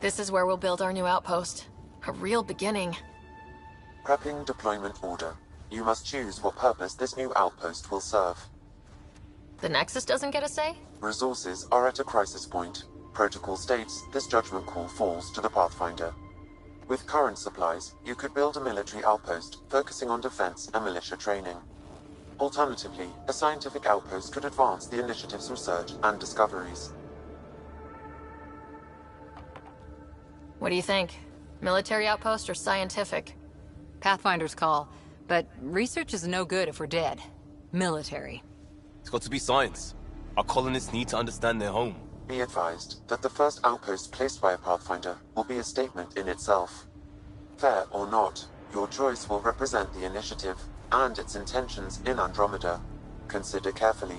This is where we'll build our new outpost. A real beginning. Prepping deployment order. You must choose what purpose this new outpost will serve. The Nexus doesn't get a say? Resources are at a crisis point. Protocol states this judgment call falls to the Pathfinder. With current supplies, you could build a military outpost focusing on defense and militia training. Alternatively, a scientific outpost could advance the initiative's research and discoveries. What do you think? Military outpost or scientific? Pathfinder's call, but research is no good if we're dead. Military. It's got to be science. Our colonists need to understand their home. Be advised that the first outpost placed by a Pathfinder will be a statement in itself. Fair or not, your choice will represent the initiative and its intentions in Andromeda. Consider carefully.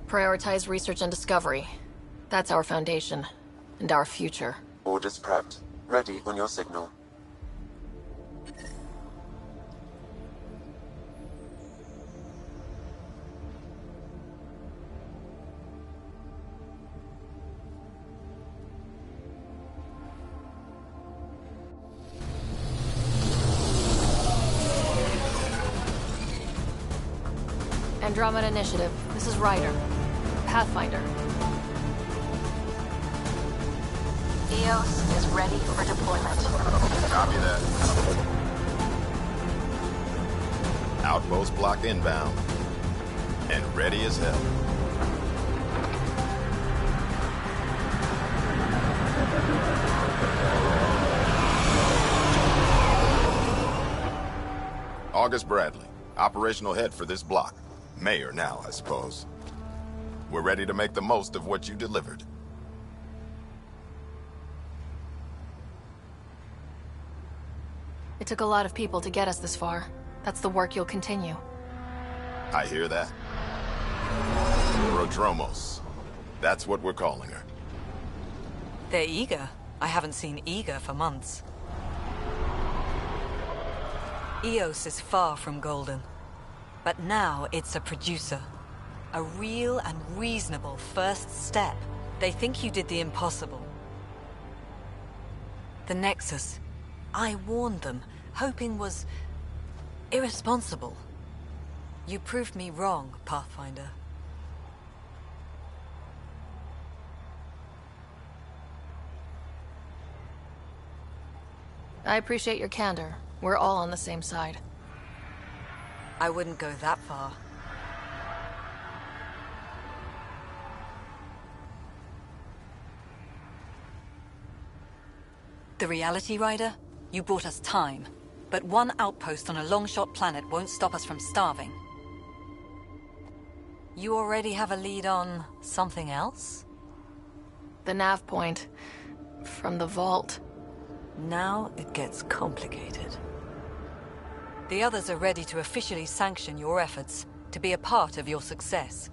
Prioritize research and discovery. That's our foundation. And our future. Orders prepped. Ready on your signal. Andromeda Initiative. This is Ryder. Pathfinder. EOS is ready for deployment. Copy that. Outpost block inbound. And ready as hell. August Bradley, operational head for this block. Mayor now, I suppose. We're ready to make the most of what you delivered. It took a lot of people to get us this far. That's the work you'll continue. I hear that. Prodromos. That's what we're calling her. They're eager. I haven't seen eager for months. EOS is far from golden. But now it's a producer. A real and reasonable first step. They think you did the impossible. The Nexus. I warned them, hoping was irresponsible. You proved me wrong, Pathfinder. I appreciate your candor. We're all on the same side. I wouldn't go that far. The reality, Ryder? You brought us time. But one outpost on a long-shot planet won't stop us from starving. You already have a lead on something else? The nav point. From the vault. Now it gets complicated. The others are ready to officially sanction your efforts, to be a part of your success.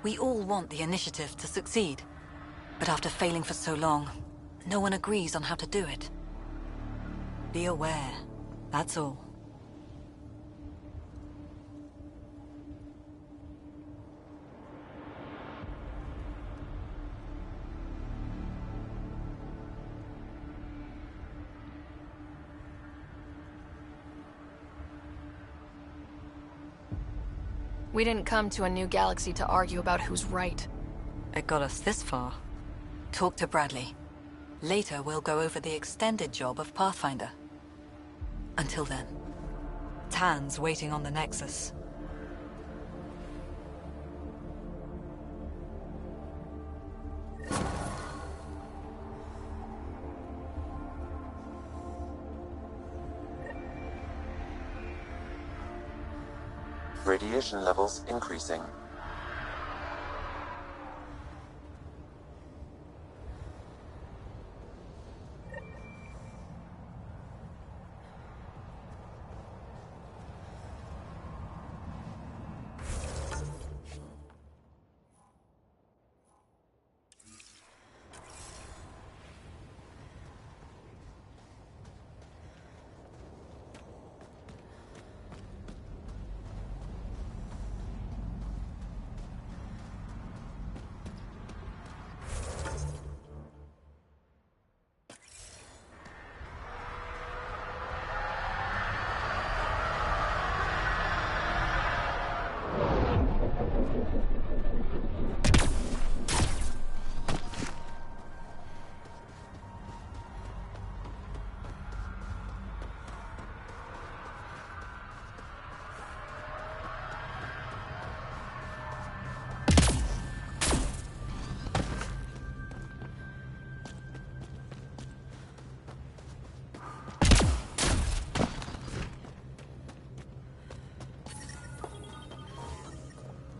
We all want the initiative to succeed. But after failing for so long, no one agrees on how to do it. Be aware, that's all. We didn't come to a new galaxy to argue about who's right. It got us this far. Talk to Bradley. Later, we'll go over the extended job of Pathfinder. Until then, Tan's waiting on the Nexus. Radiation levels increasing.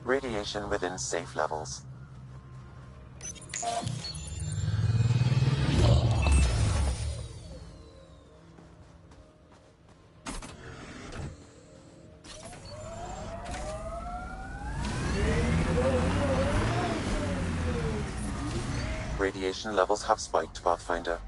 Radiation within safe levels. Radiation levels have spiked, Pathfinder.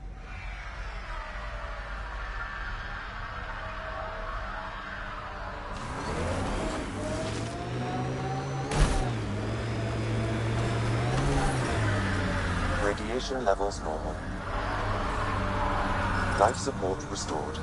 Radiation levels normal. Life support restored.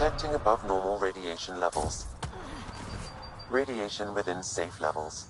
detecting above normal radiation levels. Radiation within safe levels.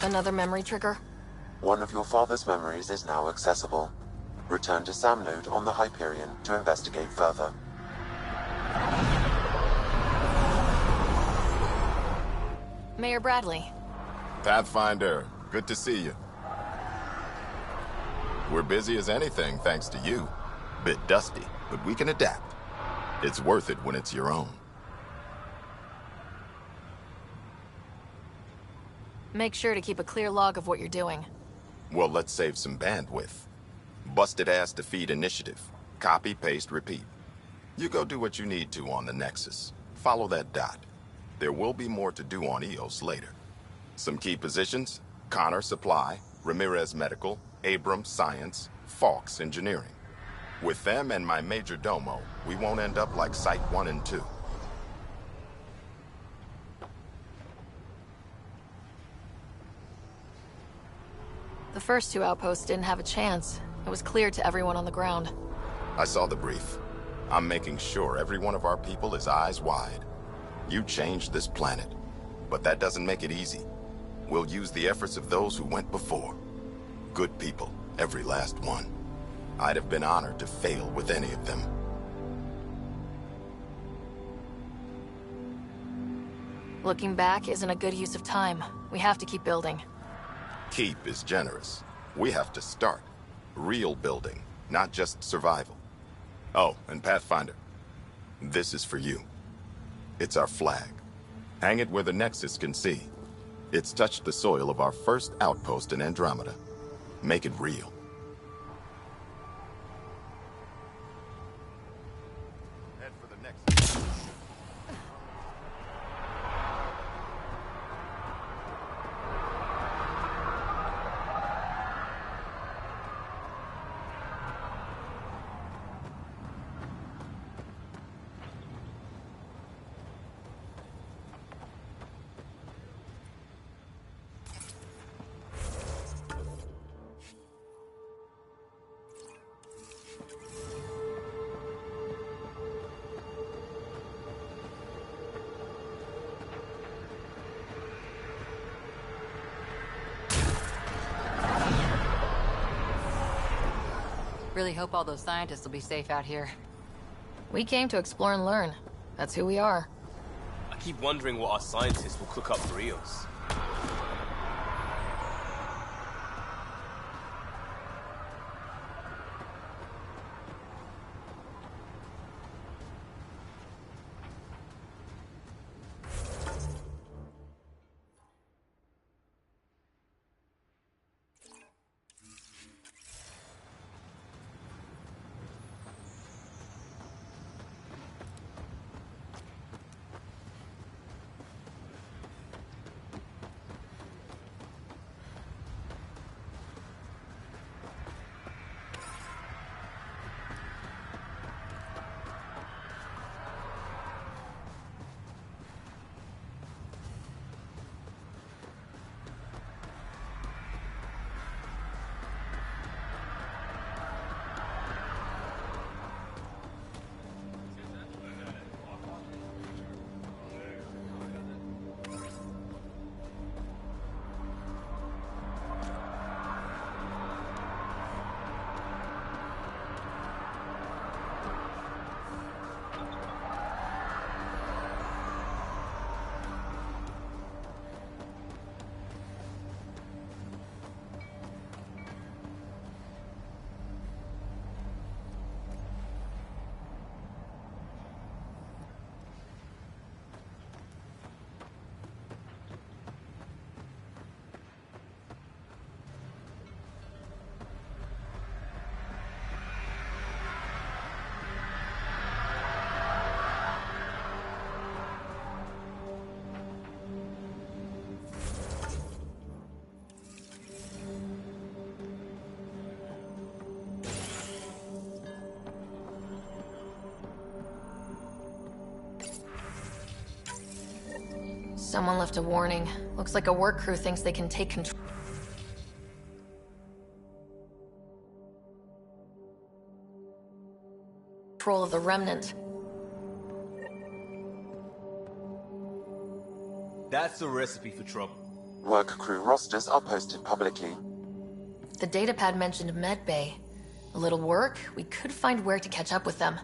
Another memory trigger? One of your father's memories is now accessible. Return to Sam Node on the Hyperion to investigate further. Mayor Bradley. Pathfinder, good to see you. We're busy as anything thanks to you. Bit dusty, but we can adapt. It's worth it when it's your own. Make sure to keep a clear log of what you're doing. Well, let's save some bandwidth. Busted ass to feed initiative. Copy, paste, repeat. You go do what you need to on the Nexus. Follow that dot. There will be more to do on EOS later. Some key positions: Connor Supply, Ramirez Medical, Abrams Science, Falks Engineering. With them and my major domo, we won't end up like Site 1 and 2. The first two outposts didn't have a chance. It was clear to everyone on the ground. I saw the brief. I'm making sure every one of our people is eyes wide. You changed this planet, but that doesn't make it easy. We'll use the efforts of those who went before. Good people, every last one. I'd have been honored to fail with any of them. Looking back isn't a good use of time. We have to keep building. Keep is generous. We have to start. Real building, not just survival. Oh, and Pathfinder, this is for you. It's our flag. Hang it where the Nexus can see. It's touched the soil of our first outpost in Andromeda. Make it real. Head for the Nexus. Really hope all those scientists will be safe out here. We came to explore and learn. That's who we are. I keep wondering what our scientists will cook up for EOS. Someone left a warning. Looks like a work crew thinks they can take control of the remnant. That's a recipe for trouble. Work crew rosters are posted publicly. The datapad mentioned Medbay. A little work, we could find where to catch up with them.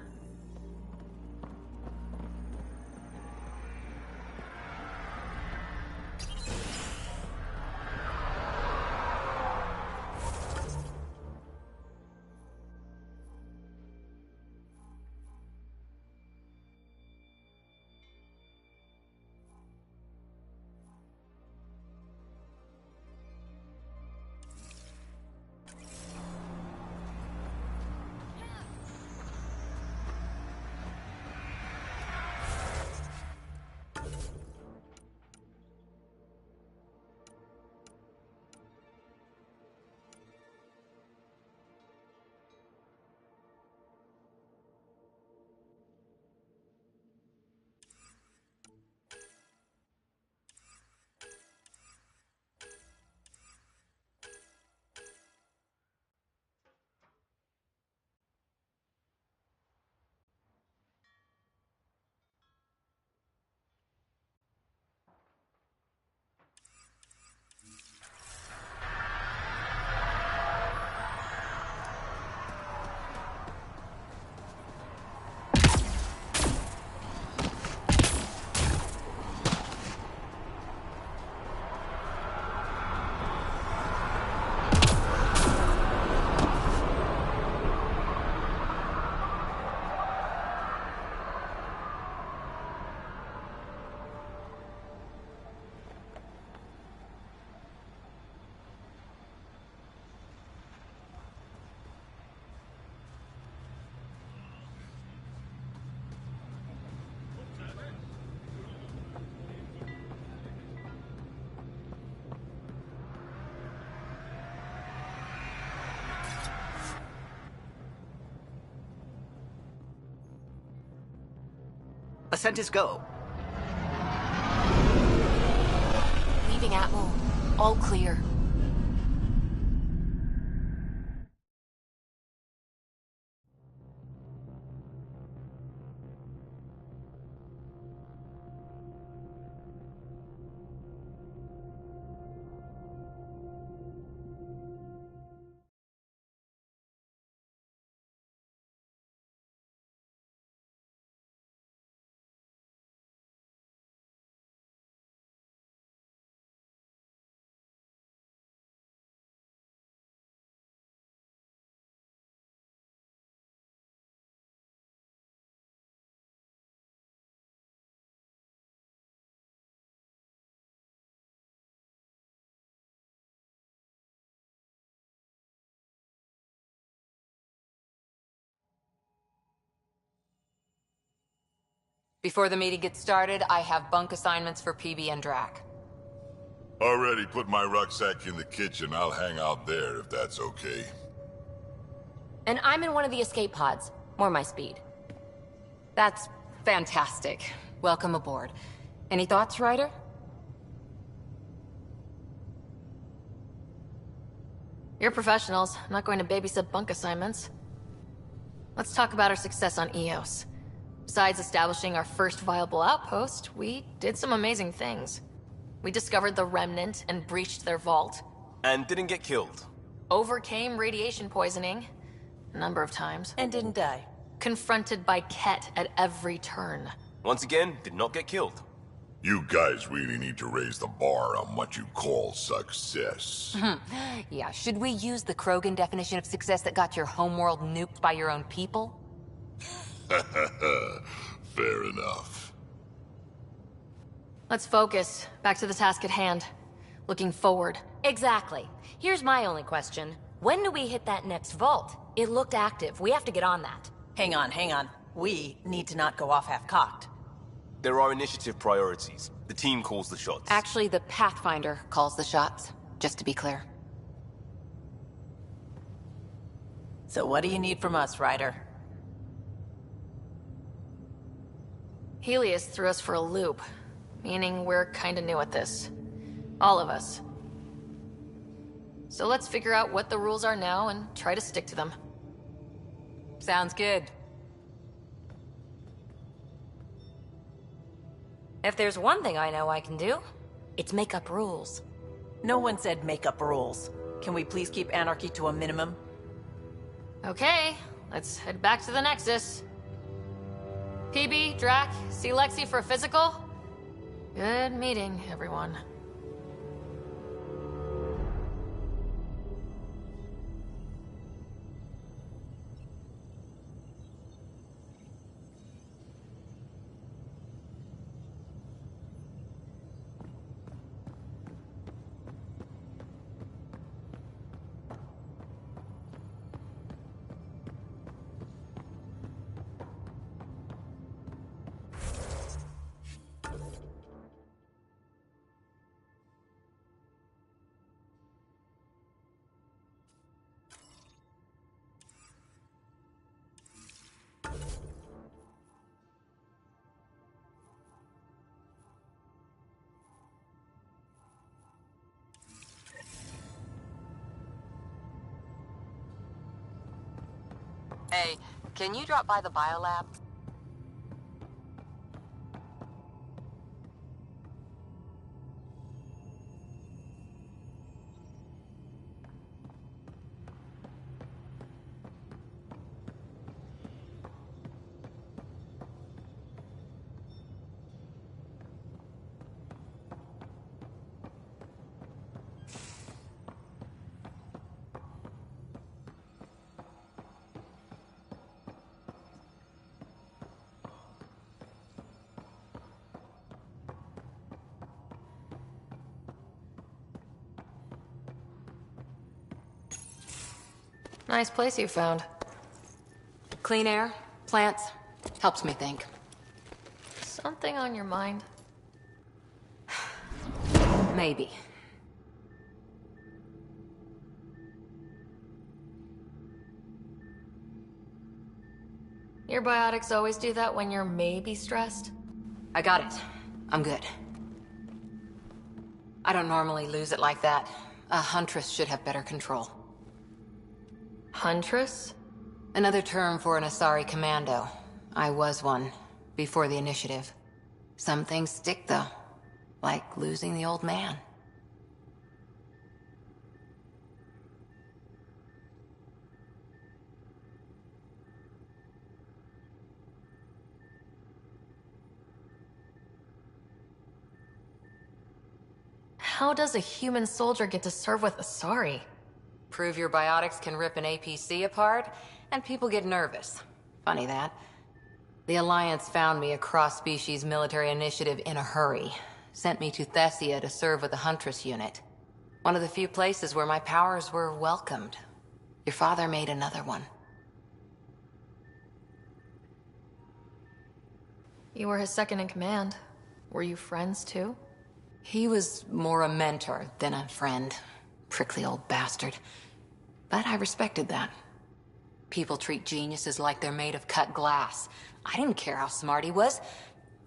Ascent is go. Leaving Atmo. All clear. Before the meeting gets started, I have bunk assignments for PB and Drac. Already put my rucksack in the kitchen. I'll hang out there if that's okay. And I'm in one of the escape pods. More my speed. That's fantastic. Welcome aboard. Any thoughts, Ryder? You're professionals. I'm not going to babysit bunk assignments. Let's talk about our success on Eos. Besides establishing our first viable outpost, we did some amazing things. We discovered the Remnant and breached their vault. And didn't get killed. Overcame radiation poisoning. A number of times. And didn't die. Confronted by Ket at every turn. Once again, did not get killed. You guys really need to raise the bar on what you call success. Yeah, should we use the Krogan definition of success that got your homeworld nuked by your own people? Fair enough. Let's focus. Back to the task at hand. Looking forward. Exactly. Here's my only question. When do we hit that next vault? It looked active. We have to get on that. Hang on, hang on. We need to not go off half-cocked. There are initiative priorities. The team calls the shots. Actually, the Pathfinder calls the shots, just to be clear. So what do you need from us, Ryder? Helios threw us for a loop. meaning we're kinda new at this. All of us. So let's figure out what the rules are now and try to stick to them. Sounds good. If there's one thing I know I can do, it's make up rules. No one said make up rules. Can we please keep anarchy to a minimum? Okay, let's head back to the Nexus. PB, Drac, see Lexi for a physical? Good meeting, everyone. Hey, can you drop by the biolab? Nice place you found. Clean air, plants, helps me think. Something on your mind? Maybe. Your biotics always do that when you're maybe stressed? I got it. I'm good. I don't normally lose it like that. A huntress should have better control. Huntress? Another term for an Asari commando. I was one, before the initiative. Some things stick, though. Like losing the old man. How does a human soldier get to serve with Asari? Prove your biotics can rip an APC apart, and people get nervous. Funny that. The Alliance found me a cross-species military initiative in a hurry. Sent me to Thessia to serve with the Huntress unit. One of the few places where my powers were welcomed. Your father made another one. You were his second in command. Were you friends too? He was more a mentor than a friend. Prickly old bastard. But I respected that. People treat geniuses like they're made of cut glass. I didn't care how smart he was.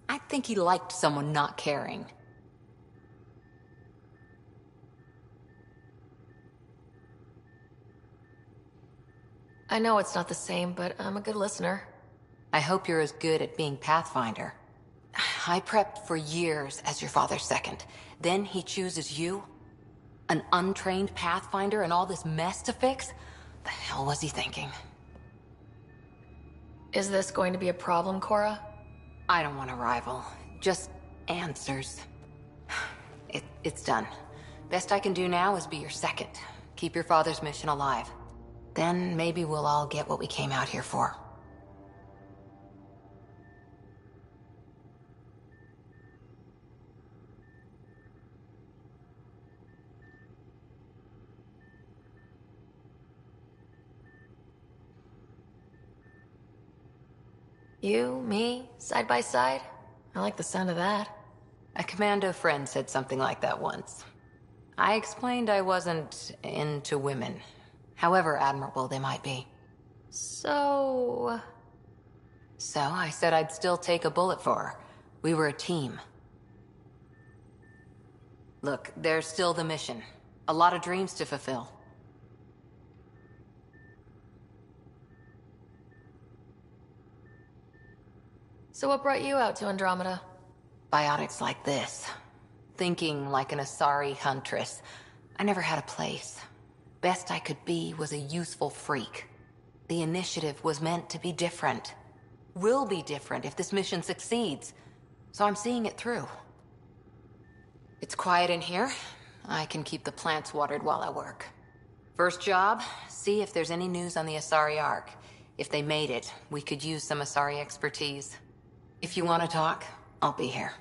I think he liked someone not caring. I know it's not the same, but I'm a good listener. I hope you're as good at being Pathfinder. I prepped for years as your father's second. Then he chooses you? An untrained Pathfinder and all this mess to fix? The hell was he thinking? Is this going to be a problem, Cora? I don't want a rival. Just answers. It's done. Best I can do now is be your second. Keep your father's mission alive. Then maybe we'll all get what we came out here for. You, me, side by side? I like the sound of that. A commando friend said something like that once. I explained I wasn't into women, however admirable they might be. So I said I'd still take a bullet for her. We were a team. Look, there's still the mission. A lot of dreams to fulfill. So what brought you out to Andromeda? Biotics like this. Thinking like an Asari huntress. I never had a place. Best I could be was a useful freak. The initiative was meant to be different. Will be different if this mission succeeds. So I'm seeing it through. It's quiet in here. I can keep the plants watered while I work. First job, see if there's any news on the Asari Ark. If they made it, we could use some Asari expertise. If you want to talk, I'll be here.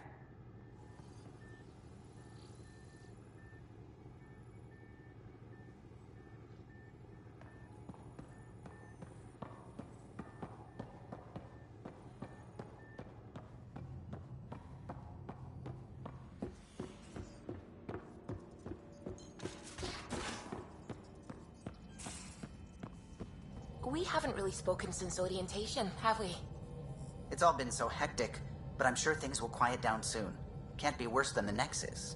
We haven't really spoken since orientation, have we? It's all been so hectic, but I'm sure things will quiet down soon. Can't be worse than the Nexus.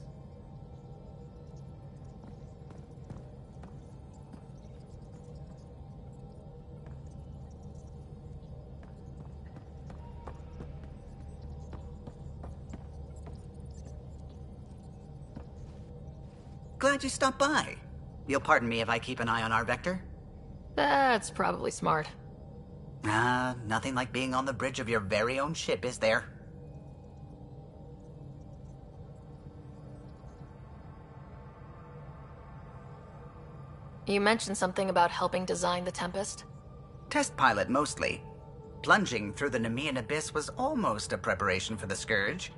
Glad you stopped by. You'll pardon me if I keep an eye on our vector? That's probably smart. Nothing like being on the bridge of your very own ship, is there? You mentioned something about helping design the Tempest? Test pilot, mostly. Plunging through the Nemean abyss was almost a preparation for the Scourge.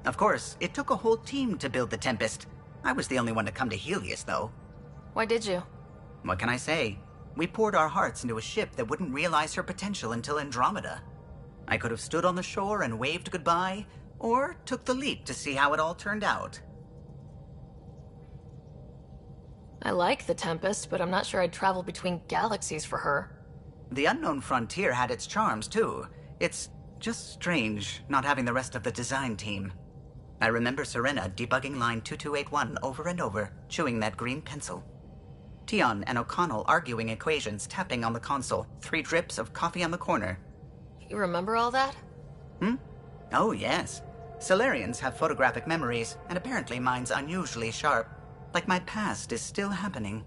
Of course, it took a whole team to build the Tempest. I was the only one to come to Helios, though. Why did you? What can I say? We poured our hearts into a ship that wouldn't realize her potential until Andromeda. I could have stood on the shore and waved goodbye, or took the leap to see how it all turned out. I like the Tempest, but I'm not sure I'd travel between galaxies for her. The unknown frontier had its charms, too. It's just strange not having the rest of the design team. I remember Serena debugging line 2281 over and over, chewing that green pencil. Tion and O'Connell arguing equations, tapping on the console, 3 drips of coffee on the corner. You remember all that? Oh, yes. Solarians have photographic memories, and apparently mine's unusually sharp. Like my past is still happening.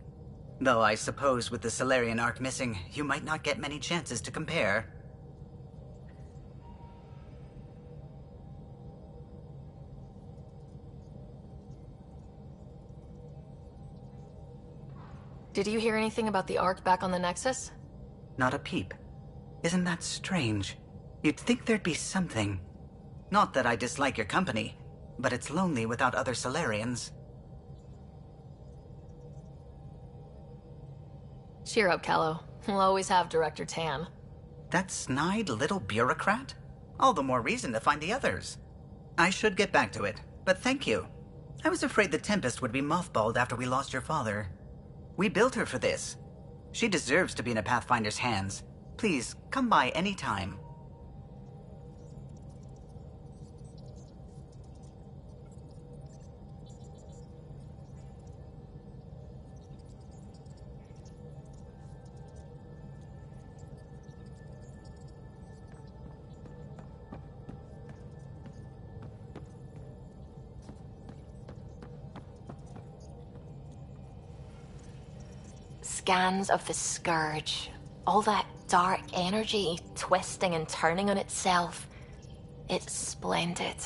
Though I suppose with the Solarian arc missing, you might not get many chances to compare. Did you hear anything about the Ark back on the Nexus? Not a peep. Isn't that strange? You'd think there'd be something. Not that I dislike your company, but it's lonely without other Solarians. Cheer up, Callow. We'll always have Director Tan. That snide little bureaucrat? All the more reason to find the others. I should get back to it, but thank you. I was afraid the Tempest would be mothballed after we lost your father. We built her for this. She deserves to be in a Pathfinder's hands. Please, come by any time. Scans of the Scourge. All that dark energy twisting and turning on itself. It's splendid.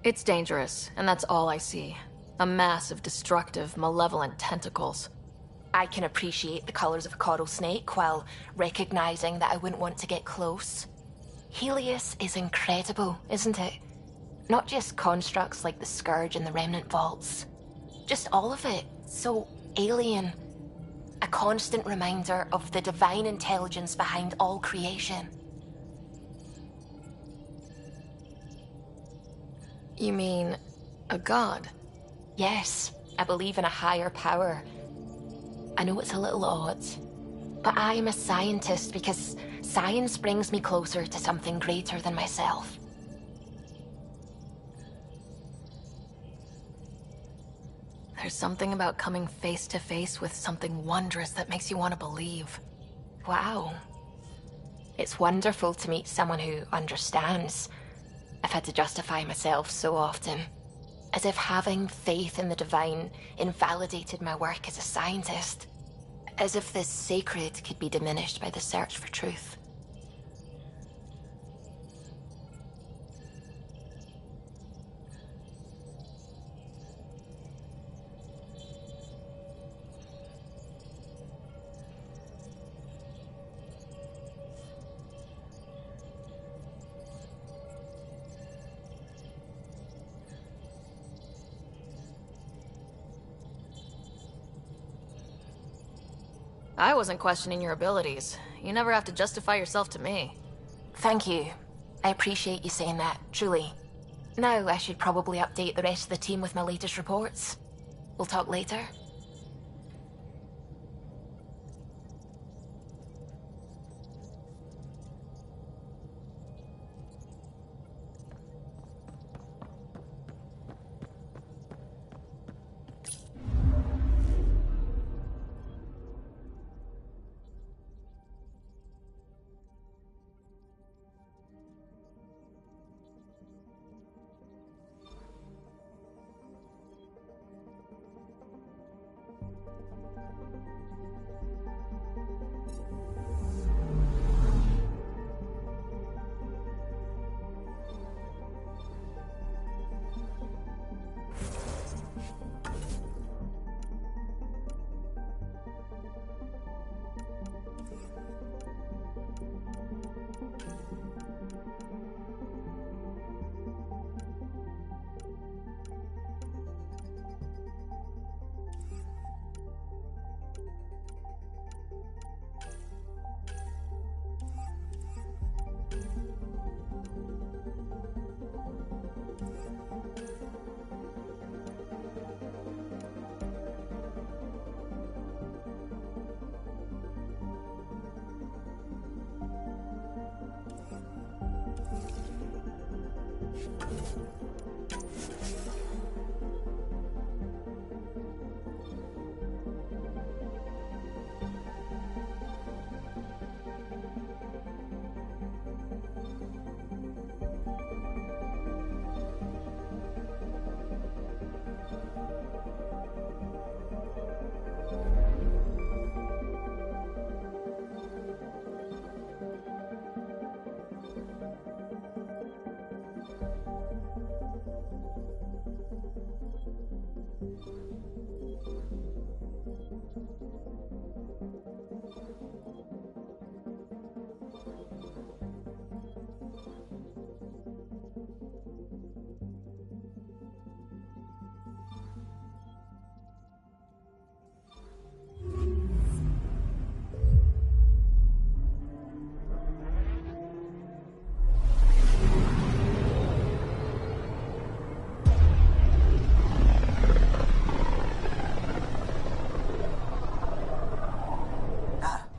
It's dangerous, and that's all I see. A mass of destructive, malevolent tentacles. I can appreciate the colors of a coral snake while recognizing that I wouldn't want to get close. Helios is incredible, isn't it? Not just constructs like the Scourge and the Remnant Vaults. Just all of it. So alien. A constant reminder of the divine intelligence behind all creation. You mean a god? Yes, I believe in a higher power. I know it's a little odd, but I'm a scientist because science brings me closer to something greater than myself. There's something about coming face to face with something wondrous that makes you want to believe. Wow. It's wonderful to meet someone who understands. I've had to justify myself so often. As if having faith in the divine invalidated my work as a scientist. As if the sacred could be diminished by the search for truth. I wasn't questioning your abilities. You never have to justify yourself to me. Thank you. I appreciate you saying that, truly. Now I should probably update the rest of the team with my latest reports. We'll talk later.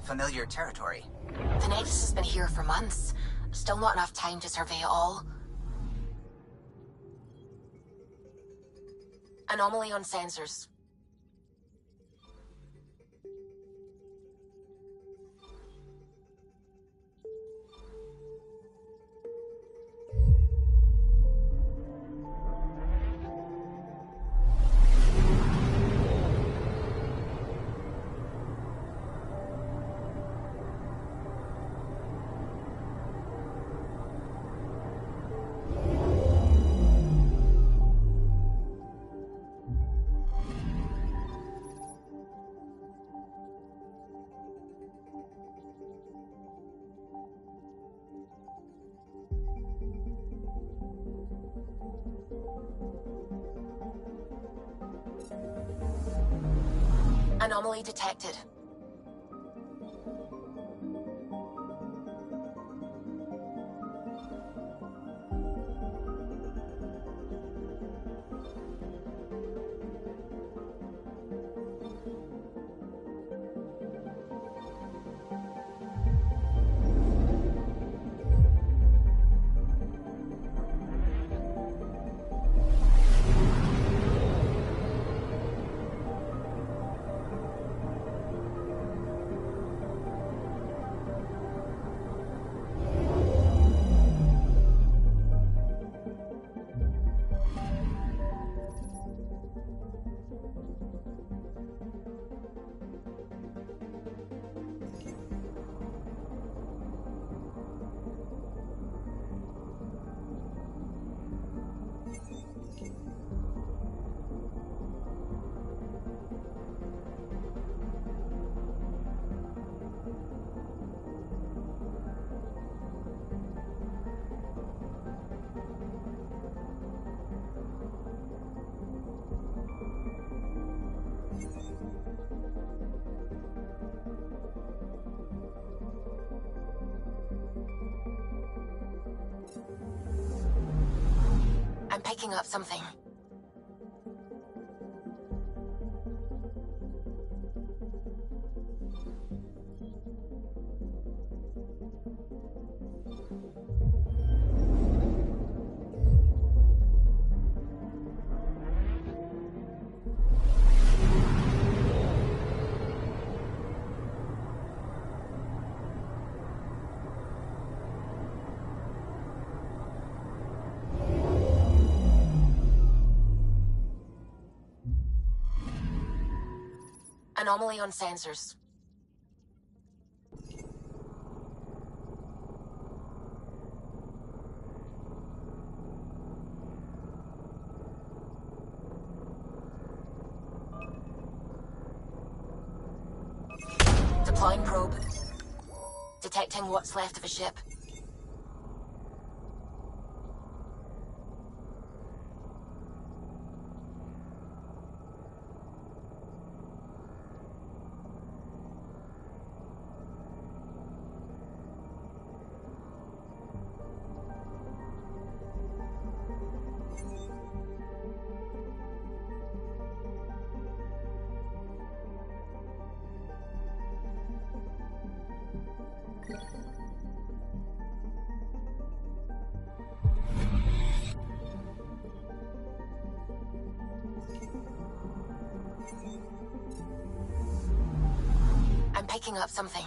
Familiar territory. The Nexus has been here for months. Still not enough time to survey it all. Anomaly on sensors. Anomaly detected. I'm picking up something. Anomaly on sensors. Deploying probe. Detecting what's left of a ship. I'm picking up something.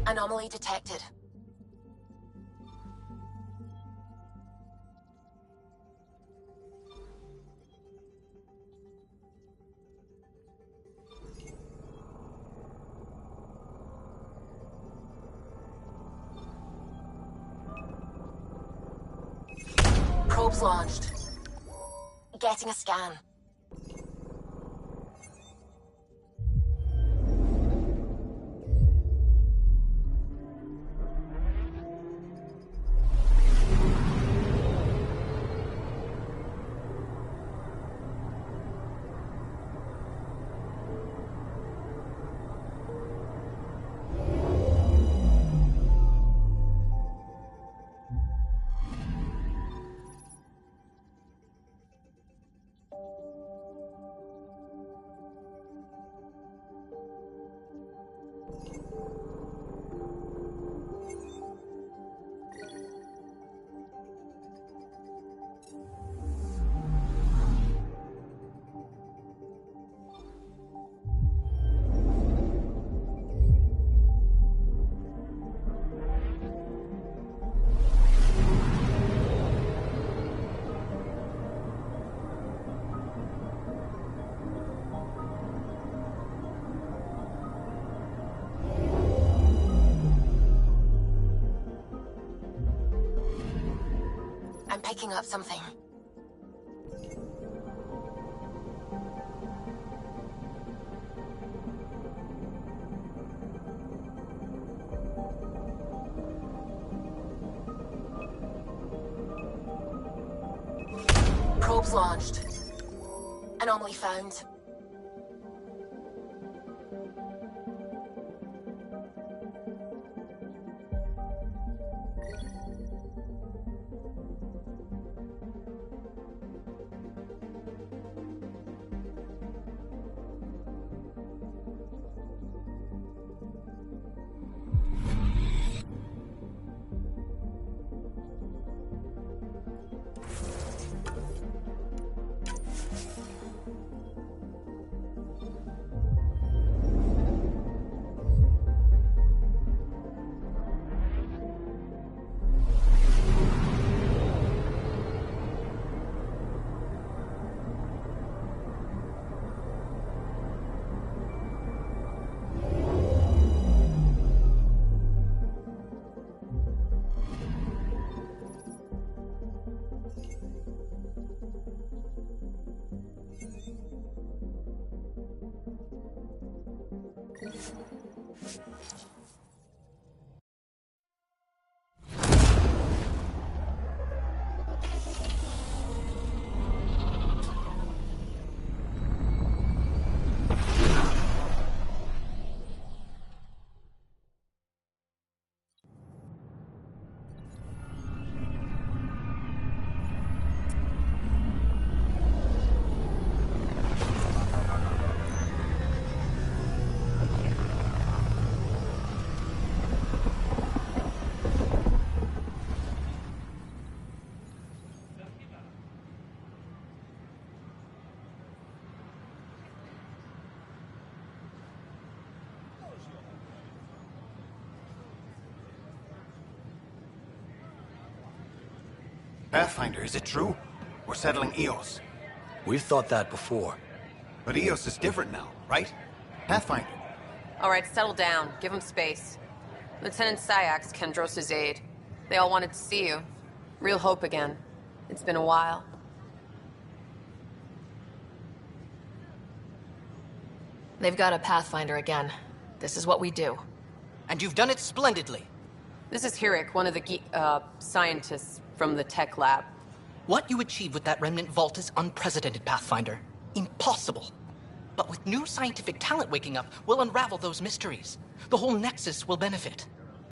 Anomaly detected. Probes launched. Getting a scan. I'm picking up something. Probes launched. Anomaly found. Pathfinder, is it true? We're settling Eos. We've thought that before. But Eos is different now, right? Pathfinder. All right, settle down. Give him space. Lieutenant Syax, Kendros' aide. They all wanted to see you. Real hope again. It's been a while. They've got a Pathfinder again. This is what we do. And you've done it splendidly. This is Hirik, one of the scientists from the tech lab. What you achieved with that remnant vault is unprecedented, Pathfinder. Impossible. But with new scientific talent waking up, we'll unravel those mysteries. The whole Nexus will benefit.